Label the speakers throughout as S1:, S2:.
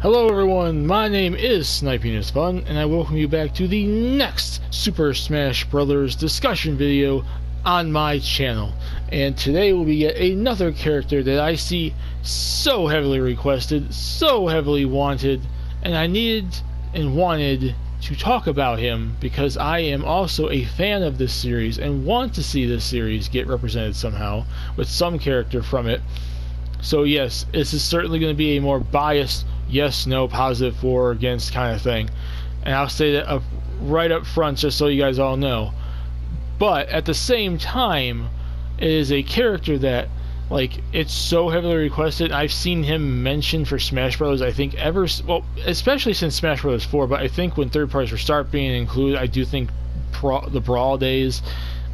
S1: Hello everyone, my name is Sniping is Fun, and I welcome you back to the next Super Smash Bros. Discussion video on my channel. And today will be yet another character that I see so heavily requested, so heavily wanted, and I needed and wanted to talk about him because I am also a fan of this series and want to see this series get represented somehow with some character from it. So yes, this is certainly going to be a more biased yes, no, positive, for, or against kind of thing. And I'll say that right up front just so you guys all know. But at the same time, it is a character that, like, it's so heavily requested. I've seen him mentioned for Smash Bros. I think especially since Smash Bros. 4, but I think when third parties were start being included, I do think the Brawl days,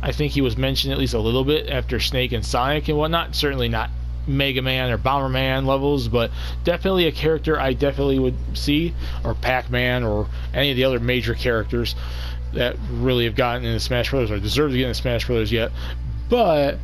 S1: I think he was mentioned at least a little bit after Snake and Sonic and whatnot. Certainly not Mega Man or Bomberman levels, but definitely a character I definitely would see, or Pac-Man, or any of the other major characters that really have gotten into Smash Bros. Or deserve to get into Smash Bros. Yet. But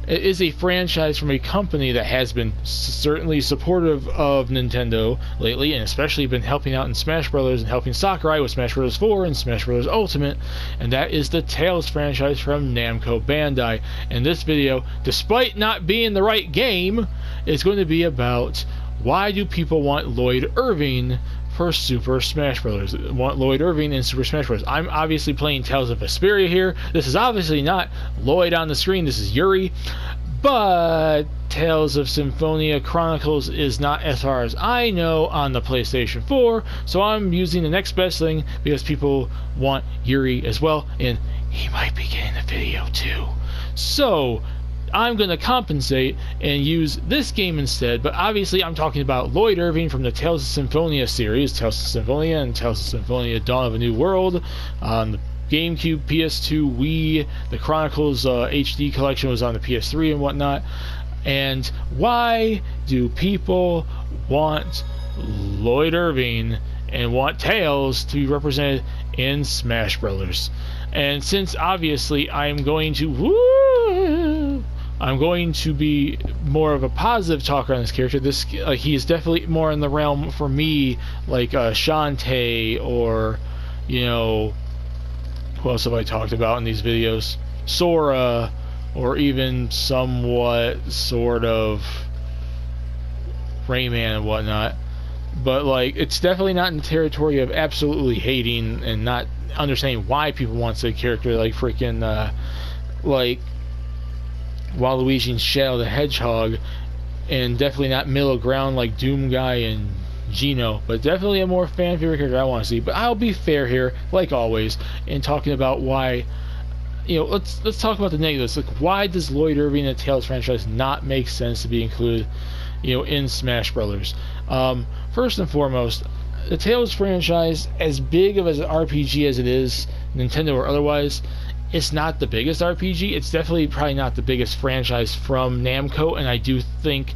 S1: it is a franchise from a company that has been certainly supportive of Nintendo lately, and especially been helping out in Smash Bros. And helping Sakurai with Smash Bros. 4 and Smash Bros. Ultimate, and that is the Tails franchise from Namco Bandai. And this video, despite not being the right game, is going to be about why do people want Lloyd Irving for Super Smash Bros. Want Lloyd Irving in Super Smash Bros. I'm obviously playing Tales of Vesperia here. This is obviously not Lloyd on the screen. This is Yuri. But Tales of Symphonia Chronicles is not, as far as I know, on the PlayStation 4. So I'm using the next best thing because people want Yuri as well. And he might be getting the video too. So I'm going to compensate and use this game instead, but obviously I'm talking about Lloyd Irving from the Tales of Symphonia series, Tales of Symphonia and Tales of Symphonia Dawn of a New World on the GameCube, PS2, Wii. The Chronicles HD collection was on the PS3 and whatnot. And why do people want Lloyd Irving and want Tails to be represented in Smash Brothers? And since obviously I'm going to be more of a positive talker on this character. He is definitely more in the realm for me, like Shantae, or who else have I talked about in these videos? Sora, or even somewhat sort of Rayman and whatnot. But it's definitely not in the territory of absolutely hating and not understanding why people want the character, like freaking Waluigi and Shadow the Hedgehog, and definitely not middle ground like Doom Guy and Gino, but definitely a more fan favorite character I want to see. But I'll be fair here, like always, in talking about why. Let's talk about the negatives. Like, why does Lloyd Irving and the Tails franchise not make sense to be included, in Smash Brothers? First and foremost, the Tails franchise, as big of an RPG as it is, Nintendo or otherwise, it's not the biggest RPG. It's definitely probably not the biggest franchise from Namco, and I do think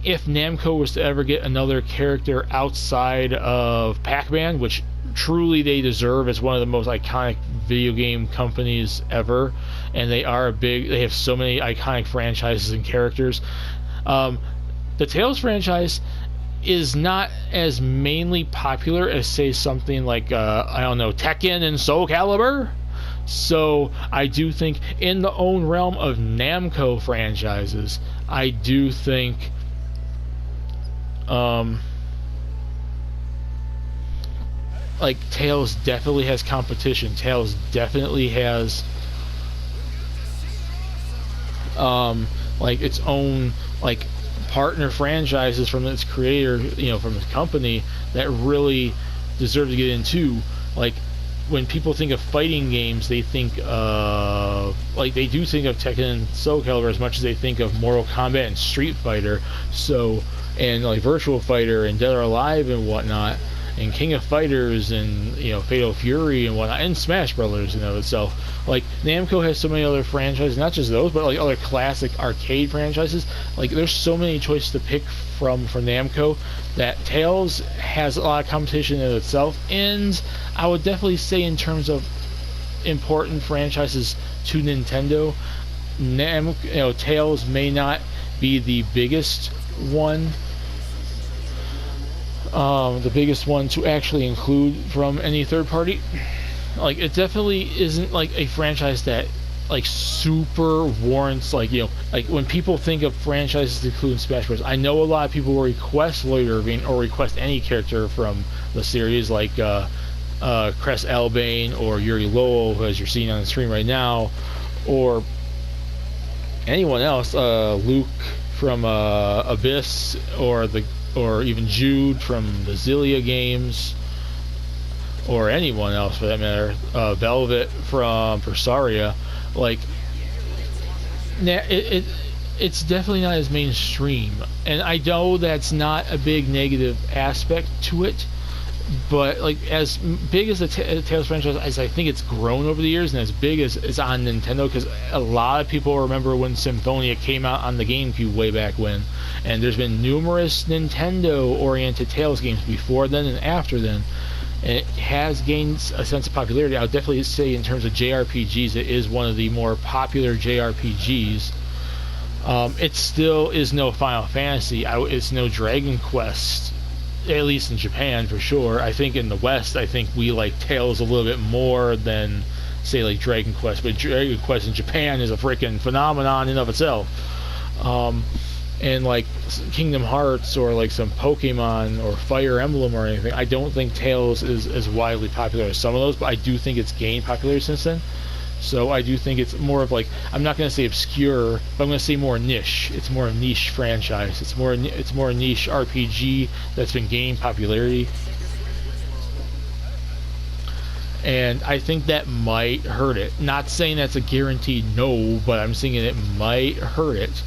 S1: if Namco was to ever get another character outside of Pac-Man, which truly they deserve as one of the most iconic video game companies ever, and they have so many iconic franchises and characters, the Tails franchise is not as mainly popular as, say, something like Tekken and Soul Calibur. So I do think in the own realm of Namco franchises, I do think Tails definitely has competition. Tails definitely has its own partner franchises from its creator, from its company, that really deserve to get into. When people think of fighting games, they think of they do think of Tekken and Soul Calibur as much as they think of Mortal Kombat and Street Fighter. So, and Virtual Fighter and Dead or Alive and whatnot, and King of Fighters and Fatal Fury and whatnot, and Smash Brothers itself. Namco has so many other franchises, not just those, but other classic arcade franchises. There's so many choices to pick from Namco that Tails has a lot of competition in itself. And I would definitely say, in terms of important franchises to Nintendo, Tails may not be the biggest one, The biggest one to actually include from any third party. Like, it definitely isn't like a franchise that like super warrants, like, you know, like when people think of franchises including Smash Bros. I know a lot of people will request Lloyd Irving or request any character from the series, like Cress Albane or Yuri Lowell, as you're seeing on the screen right now, or anyone else, Luke from Abyss, or even Jude from the Zillia games, or anyone else for that matter, Velvet from Persaria. Like, it's definitely not as mainstream, and I know that's not a big negative aspect to it, but like, as big as the Tales franchise, as I think it's grown over the years, and as big as it's on Nintendo, because a lot of people remember when Symphonia came out on the GameCube way back when, and there's been numerous Nintendo-oriented Tales games before then and after then. And it has gained a sense of popularity. I would definitely say in terms of JRPGs, it is one of the more popular JRPGs. It still is no Final Fantasy. It's no Dragon Quest, at least in Japan for sure. I think in the West, I think we like Tales a little bit more than, say, like Dragon Quest. But Dragon Quest in Japan is a freaking phenomenon in of itself. And like Kingdom Hearts or like some Pokemon or Fire Emblem or anything, I don't think Tales is as widely popular as some of those, but I do think it's gained popularity since then. So I do think it's more of like, I'm not going to say obscure, but I'm going to say more niche. It's more a niche franchise. It's more niche RPG that's been gaining popularity. And I think that might hurt it. Not saying that's a guaranteed no, but I'm saying it might hurt it.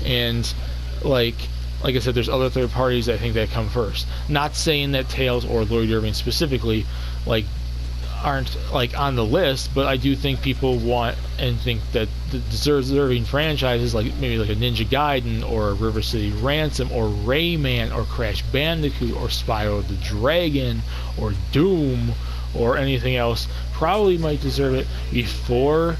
S1: And like I said, there's other third parties I think that come first. Not saying that Tales or Lloyd Irving specifically like aren't like on the list, but I do think people want and think that the deserving franchises, like maybe like a Ninja Gaiden or River City Ransom or Rayman or Crash Bandicoot or Spyro the Dragon or Doom or anything else, probably might deserve it before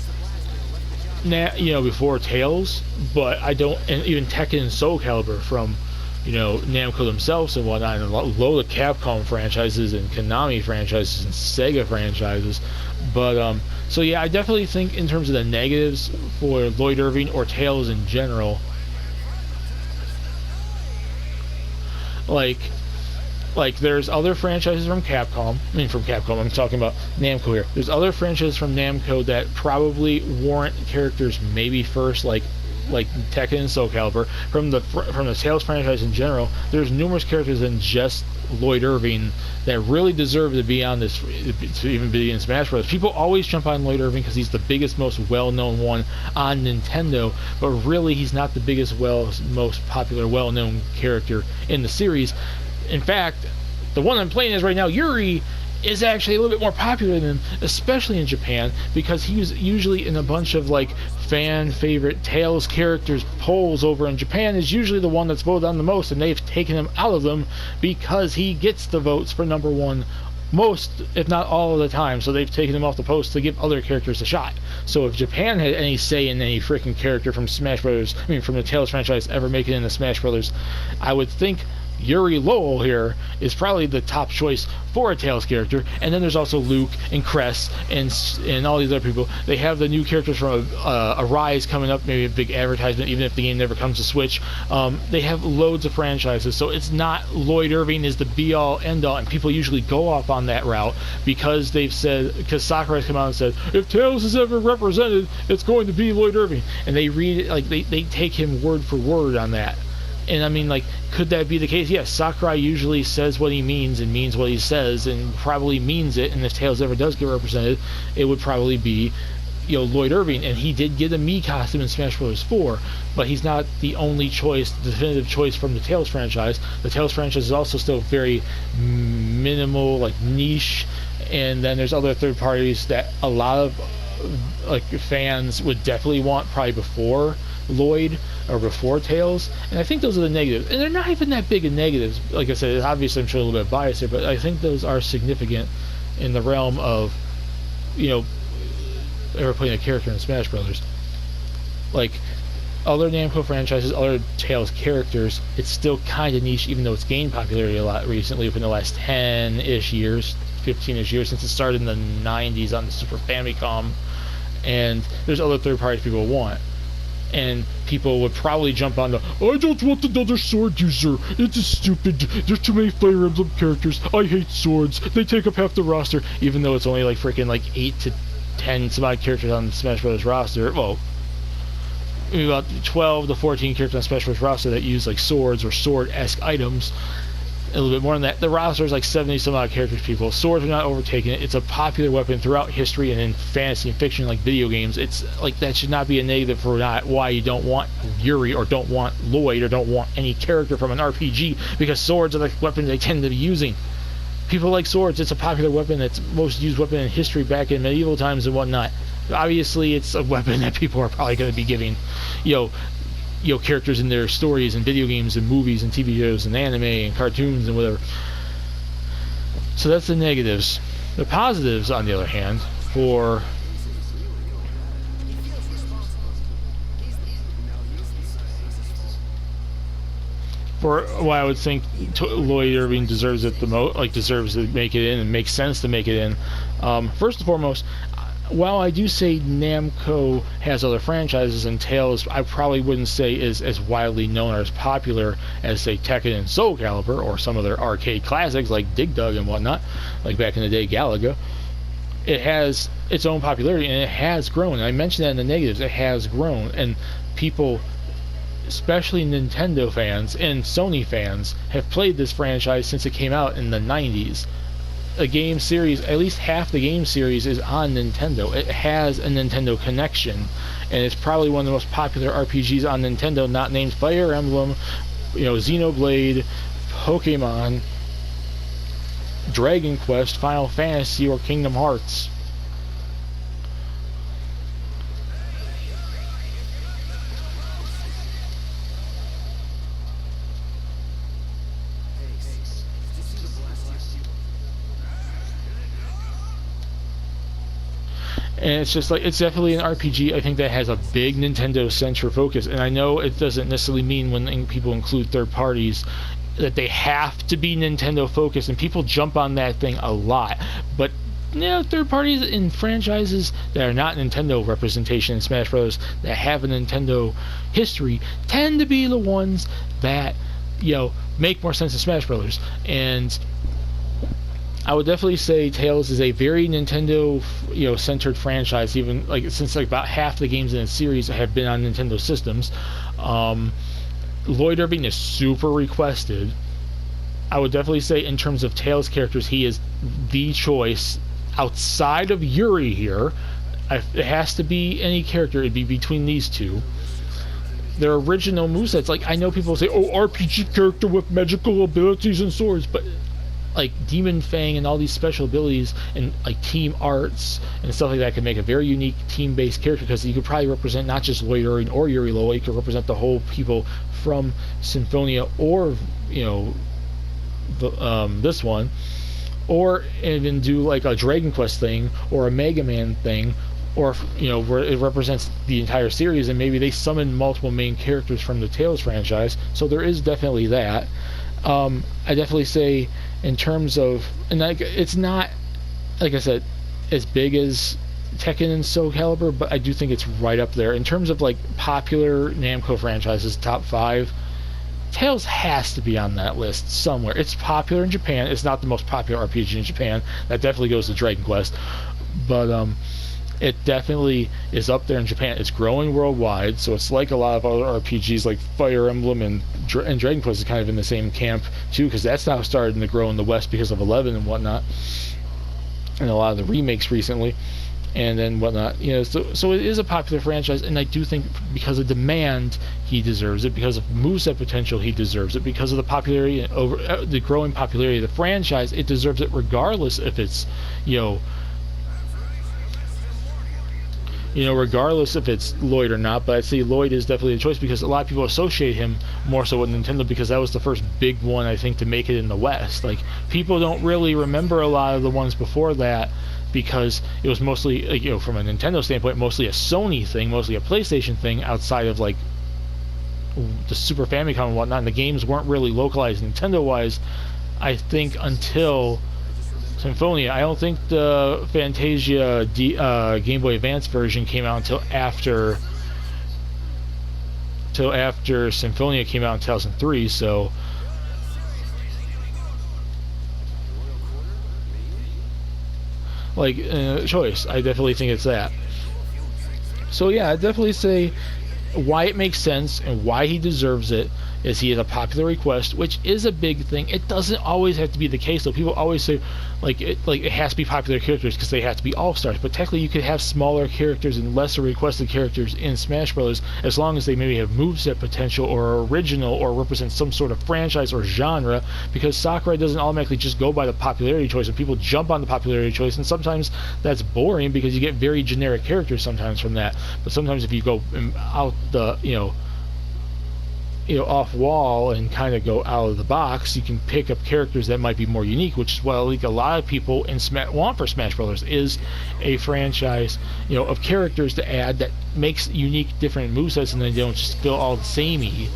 S1: before Tales. But I don't, and even Tekken and Soul Calibur from, Namco themselves and whatnot, and a load of Capcom franchises and Konami franchises and Sega franchises. But so yeah, I definitely think in terms of the negatives for Lloyd Irving or Tales in general, like there's other franchises from Capcom. I'm talking about Namco here. There's other franchises from Namco that probably warrant characters maybe first, like Tekken and Soul Calibur. From the Tales franchise in general, there's numerous characters than just Lloyd Irving that really deserve to be on this, to even be in Smash Bros. People always jump on Lloyd Irving because he's the biggest, most well-known one on Nintendo, but really he's not the biggest, most popular, well-known character in the series. In fact, the one I'm playing is right now, Yuri, is actually a little bit more popular than him, especially in Japan, because he was usually in a bunch of like fan favorite Tales characters polls over in Japan, is usually the one that's voted on the most, and they've taken him out of them because he gets the votes for number one most, if not all of the time, so they've taken him off the post to give other characters a shot. So if Japan had any say in any freaking character from Smash Brothers, from the Tales franchise ever making it into Smash Brothers, I would think Yuri Lowell here is probably the top choice for a Tales character. And then there's also Luke and Cress and all these other people. They have the new characters from Arise coming up, maybe a big advertisement, even if the game never comes to Switch. They have loads of franchises, so it's not Lloyd Irving is the be-all, end-all, and people usually go off on that route because Sakurai's come out and said, if Tales is ever represented, it's going to be Lloyd Irving. And they read it, like, they take him word for word on that. And I mean, like, could that be the case? Yes, Sakurai usually says what he means and means what he says and probably means it. And if Tales ever does get represented, it would probably be, Lloyd Irving. And he did get a Mii costume in Smash Bros. 4, but he's not the only choice, the definitive choice from the Tales franchise. The Tales franchise is also still very minimal, like niche. And then there's other third parties that a lot of like fans would definitely want probably before Lloyd or before Tales, and I think those are the negatives, and they're not even that big of negatives. Like I said, obviously I'm sure a little bit biased here, but I think those are significant in the realm of ever playing a character in Smash Brothers. Like other Namco franchises, other Tales characters, it's still kind of niche, even though it's gained popularity a lot recently within the last 10-ish years, 15-ish years, since it started in the 90s on the Super Famicom. And there's other third parties people want. And people would probably jump on the, I don't want another sword user, it's stupid, there's too many Fire Emblem characters, I hate swords, they take up half the roster, even though it's only like freaking like 8 to 10 some odd characters on the Smash Bros. Roster. Well, about 12 to 14 characters on Smash Bros. Roster that use like swords or sword-esque items. A little bit more than that. The roster is like 70 some odd characters, people. Swords are not overtaking it. It's a popular weapon throughout history and in fantasy and fiction like video games. It's like that should not be a negative for not why you don't want Yuri or don't want Lloyd or don't want any character from an RPG, because swords are the weapons they tend to be using. People like swords. It's a popular weapon. It's the most used weapon in history back in medieval times and whatnot. Obviously, it's a weapon that people are probably going to be giving, characters in their stories and video games and movies and TV shows and anime and cartoons and whatever. So that's the negatives. The positives, on the other hand, for why I would think Lloyd Irving deserves it the most, like deserves to make it in and makes sense to make it in. First and foremost, while I do say Namco has other franchises, and Tales I probably wouldn't say is as widely known or as popular as, say, Tekken and Soul Calibur or some of their arcade classics like Dig Dug and whatnot, like back in the day Galaga, it has its own popularity and it has grown. And I mentioned that in the negatives, it has grown, and people, especially Nintendo fans and Sony fans, have played this franchise since it came out in the 90s. A game series, at least half the game series is on Nintendo. It has a Nintendo connection, and it's probably one of the most popular RPGs on Nintendo, not named Fire Emblem, Xenoblade, Pokemon, Dragon Quest, Final Fantasy, or Kingdom Hearts. And it's just like, it's definitely an RPG, I think, that has a big Nintendo-centric focus. And I know it doesn't necessarily mean when people include third parties that they have to be Nintendo-focused, and people jump on that thing a lot. But third parties in franchises that are not Nintendo representation in Smash Bros. That have a Nintendo history tend to be the ones that, make more sense in Smash Bros. And I would definitely say Tales is a very Nintendo, centered franchise. Even since about half the games in the series have been on Nintendo systems. Lloyd Irving is super requested. I would definitely say, in terms of Tales characters, he is the choice outside of Yuri here. It has to be any character. It'd be between these two. Their original movesets, I know people say, RPG character with magical abilities and swords, but Demon Fang and all these special abilities and team arts and stuff like that can make a very unique team-based character, because you could probably represent not just Lloyd Irving or Yuri Loa, you could represent the whole people from Symphonia or this one, or even do a Dragon Quest thing or a Mega Man thing, or where it represents the entire series, and maybe they summon multiple main characters from the Tales franchise. So there is definitely that. I definitely say, in terms of, and it's not, like I said, as big as Tekken and Soul Calibur, but I do think it's right up there in terms of popular Namco franchises. Top 5, Tales has to be on that list somewhere. It's popular in Japan. It's not the most popular RPG in Japan. That definitely goes to Dragon Quest, but it definitely is up there in Japan. It's growing worldwide, so it's like a lot of other RPGs like Fire Emblem and Dragon Quest is kind of in the same camp too, because that's now starting to grow in the West because of 11 and whatnot, and a lot of the remakes recently, and then whatnot. So it is a popular franchise, and I do think because of demand, he deserves it. Because of moveset potential, he deserves it. Because of the popularity and the growing popularity of the franchise, it deserves it, regardless if it's regardless if it's Lloyd or not. But I'd say Lloyd is definitely a choice, because a lot of people associate him more so with Nintendo, because that was the first big one, I think, to make it in the West. People don't really remember a lot of the ones before that, because it was mostly, from a Nintendo standpoint, mostly a Sony thing, mostly a PlayStation thing, outside of the Super Famicom and whatnot, and the games weren't really localized Nintendo-wise, I think, until Symphonia. I don't think the Fantasia Game Boy Advance version came out until after Symphonia came out in 2003, so like choice. I definitely think it's that. So yeah, I definitely say why it makes sense and why he deserves it is he has a popular request, which is a big thing. It doesn't always have to be the case, though. People always say it has to be popular characters because they have to be all-stars, but technically you could have smaller characters and lesser requested characters in Smash Bros. As long as they maybe have moveset potential or are original or represent some sort of franchise or genre, because Sakurai doesn't automatically just go by the popularity choice, and people jump on the popularity choice, and sometimes that's boring because you get very generic characters sometimes from that. But sometimes if you go out the off wall and kind of go out of the box, you can pick up characters that might be more unique, which is what I think a lot of people in want for Smash Brothers is a franchise, of characters to add that makes unique, different movesets, and they don't just feel all the samey.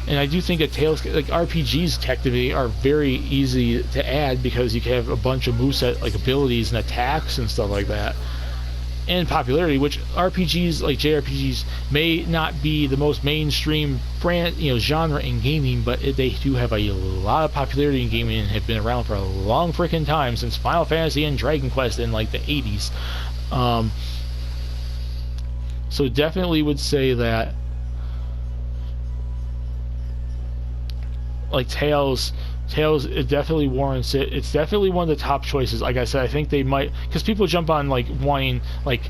S1: And I do think that Tales, like RPGs, technically are very easy to add because you can have a bunch of moveset like abilities and attacks and stuff like that. And popularity, which RPGs like JRPGs may not be the most mainstream genre in gaming, but they do have a lot of popularity in gaming and have been around for a long freaking time, since Final Fantasy and Dragon Quest in like the 80s. So definitely would say that like Tales, it definitely warrants it. It's definitely one of the top choices. Like I said, I think they might, because people jump on like wanting like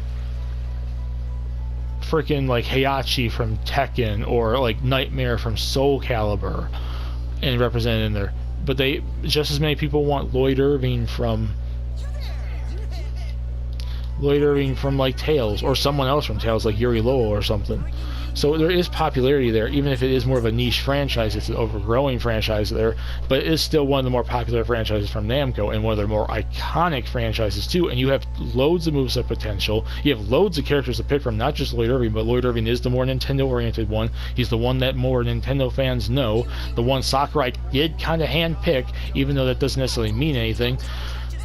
S1: freaking like Heihachi from Tekken or like Nightmare from Soul Calibur and represented in there. But they just as many people want Lloyd Irving from like Tales, or someone else from Tales like Yuri Lowe or something. So there is popularity there, even if it is more of a niche franchise. It's an overgrowing franchise there, but it is still one of the more popular franchises from Namco, and one of their more iconic franchises too. And you have loads of moveset potential. You have loads of characters to pick from, not just Lloyd Irving, but Lloyd Irving is the more Nintendo-oriented one. He's the one that more Nintendo fans know. The one Sakurai did kind of hand-pick, even though that doesn't necessarily mean anything.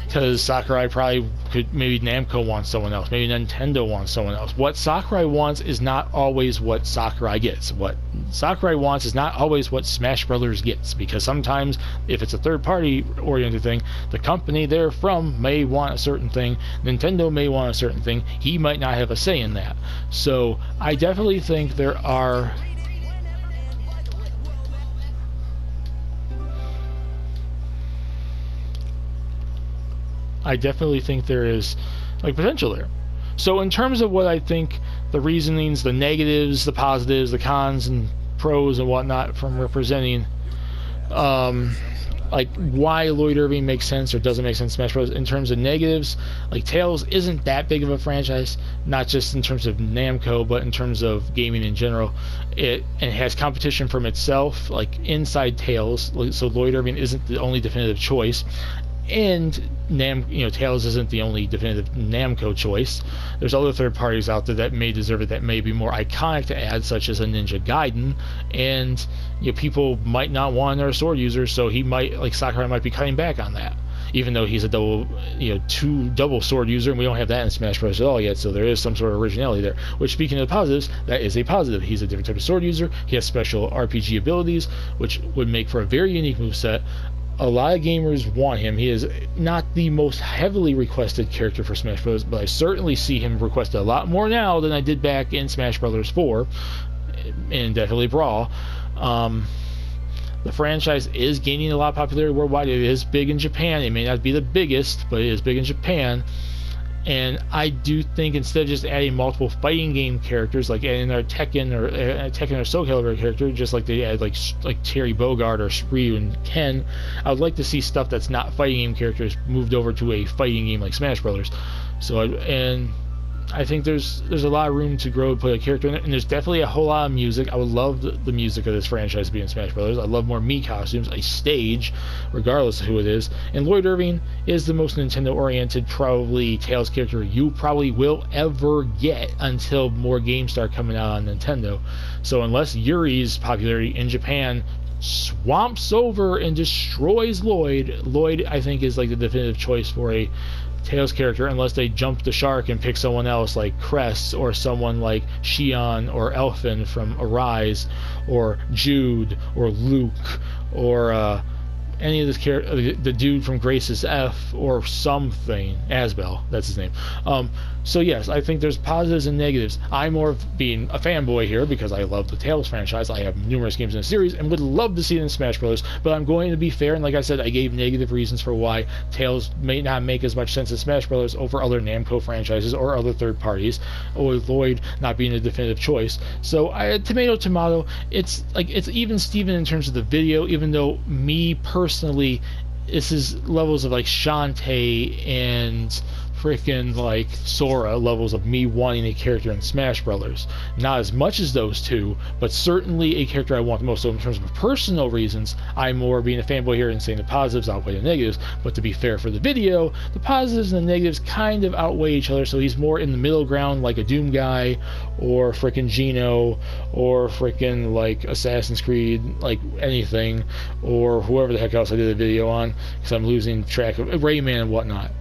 S1: Because Sakurai probably could, maybe Namco wants someone else, maybe Nintendo wants someone else. What Sakurai wants is not always what Sakurai gets. What Sakurai wants is not always what Smash Brothers gets, because sometimes if it's a third-party oriented thing, the company they're from may want a certain thing, Nintendo may want a certain thing, he might not have a say in that. So I definitely think there are is like potential there. So in terms of what I think the reasonings, the negatives, the positives, the cons and pros and whatnot from representing like why Lloyd Irving makes sense or doesn't make sense in Smash Bros. In terms of negatives, like Tales isn't that big of a franchise, not just in terms of Namco, but in terms of gaming in general. It has competition from itself, like inside Tales, so Lloyd Irving isn't the only definitive choice. And Tales isn't the only definitive Namco choice. There's other third parties out there that may deserve it, that may be more iconic to add, such as a Ninja Gaiden. And people might not want another sword user, so he might, like Sakurai, might be cutting back on that. Even though he's a double sword user, and we don't have that in Smash Bros. At all yet, so there is some sort of originality there. Which, speaking of the positives, that is a positive. He's a different type of sword user. He has special RPG abilities, which would make for a very unique moveset. A lot of gamers want him. He is not the most heavily requested character for Smash Bros., but I certainly see him requested a lot more now than I did back in Smash Bros. 4, and definitely Brawl. The franchise is gaining a lot of popularity worldwide. It is big in Japan. It may not be the biggest, but it is big in Japan. And I do think instead of just adding multiple fighting game characters, like adding our Tekken or Soul Calibur character, just like they add like Terry Bogard or Ryu and Ken, I would like to see stuff that's not fighting game characters moved over to a fighting game like Smash Brothers. So and I think there's a lot of room to grow and put a character in it, and there's definitely a whole lot of music. I would love the music of this franchise to be in Smash Brothers. I love more Mii costumes, a stage, regardless of who it is. And Lloyd Irving is the most Nintendo-oriented, probably Tails character you probably will ever get until more games start coming out on Nintendo. So unless Yuri's popularity in Japan swamps over and destroys Lloyd I think is like the definitive choice for a Tails character, unless they jump the shark and pick someone else like Crest or someone like Xion or Elfin from Arise or Jude or Luke or any of this character, the dude from Grace's F or something, Asbel, that's his name. So yes, I think there's positives and negatives. I'm more of being a fanboy here because I love the Tails franchise. I have numerous games in the series and would love to see it in Smash Bros. But I'm going to be fair, and like I said, I gave negative reasons for why Tails may not make as much sense in Smash Bros. Over other Namco franchises or other third parties, or Lloyd not being a definitive choice. So tomato, it's even Steven in terms of the video, even though me personally, this is levels of like Shantae and freaking like Sora levels of me wanting a character in Smash Brothers. Not as much as those two, but certainly a character I want the most. So in terms of personal reasons, I'm more being a fanboy here and saying the positives outweigh the negatives. But to be fair for the video, the positives and the negatives kind of outweigh each other. So he's more in the middle ground, like a Doom guy, or freaking Gino, or freaking like Assassin's Creed, like anything, or whoever the heck else I did a video on, because I'm losing track of Rayman and whatnot.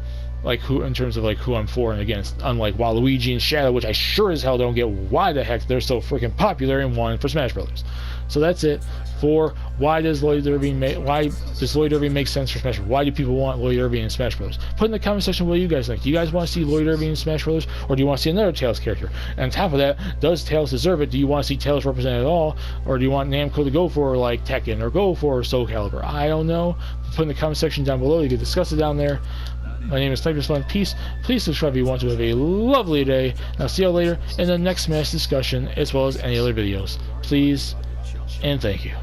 S1: Like who, in terms of like who I'm for and against, unlike Waluigi and Shadow, which I sure as hell don't get why the heck they're so freaking popular and wanted for Smash Brothers. So that's it for why does Lloyd Irving make sense for Smash Bros. Why do people want Lloyd Irving in Smash Bros? Put in the comment section what do you guys think. Do you guys want to see Lloyd Irving in Smash Bros, or do you want to see another Tails character? And on top of that, does Tails deserve it? Do you want to see Tails represented at all, or do you want Namco to go for like Tekken or go for Soul Calibur? I don't know. Put in the comment section down below. You can discuss it down there. My name is Sniper's Fun. Peace. Please subscribe if you want to. Have a lovely day. And I'll see you all later in the next Smash discussion, as well as any other videos. Please and thank you.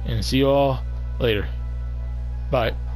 S1: And see you all later. Bye.